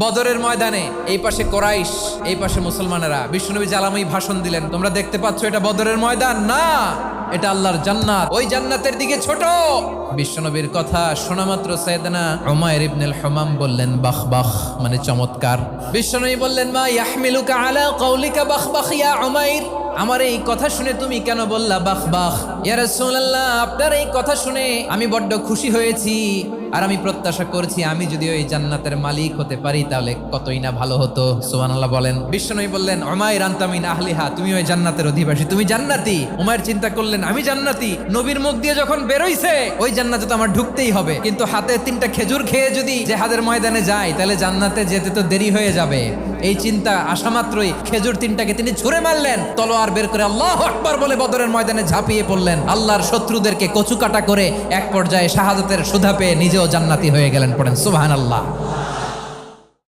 বদরের ময়দানে এই পাশে কোরাইশ, এই পাশে মুসলমানেরা। বিশ্বনবী জালাময়ী ভাষণ দিলেন, তোমরা দেখতে পাচ্ছ এটা বদরের ময়দান না, এটা আল্লাহর জান্নাত, ওই জান্নাতের দিকে ছোট। বিশ্বনবীর কথা শোনা মাত্র সাইয়েদনা উমাইর ইবনুল হুমাম বললেন বাখ বাখ, মানে চমৎকার। বিশ্বনবী বললেন মা ইয়াহমিলুকা আলা কওলিকা বাখ বাখ ইয়া উমাইর, আমার এই কথা শুনে তুমি কেন বললা বাখ বাখ? ইয়া রাসূলুল্লাহ, আপনার এই কথা শুনে আমি বড্ড খুশি হয়েছি, আর আমি প্রত্যাশা করছি আমি যদি ওই জান্নাতের মালিক হতে পারি তাহলে কতই না ভালো হতো। সুবহানাল্লাহ বলেন। বিশ্বনবী বললেন উমাইর আনতা মিন আহলিহা, তুমি ওই জান্নাতের অধিবাসী, তুমি জান্নাতি। উমাইর চিন্তা করলেন আমি জান্নাতি, নবীর মুখ দিয়ে যখন বেরোইছে ওই জান্নাতে তো আমার ঢুকতেই হবে, কিন্তু হাতে 3টা খেজুর খেয়ে যদি জিহাদের ময়দানে যাই তাহলে জান্নাতে যেতে তো দেরি হয়ে যাবে। এই চিন্তা আসা মাত্রই খেজুর 3টাকে তিনি ছুঁড়ে মারলেন, তলোয়ার বের করে আল্লাহু আকবার বলে বদরের ময়দানে ঝাঁপিয়ে পড়লেন। আল্লাহর শত্রুদেরকে কচুকাটা করে এক পর্যায়ে শাহাদাতের সুধা পেয়ে নিজেও জান্নাতি হয়ে গেলেন। পড়েন সুবহানাল্লাহ।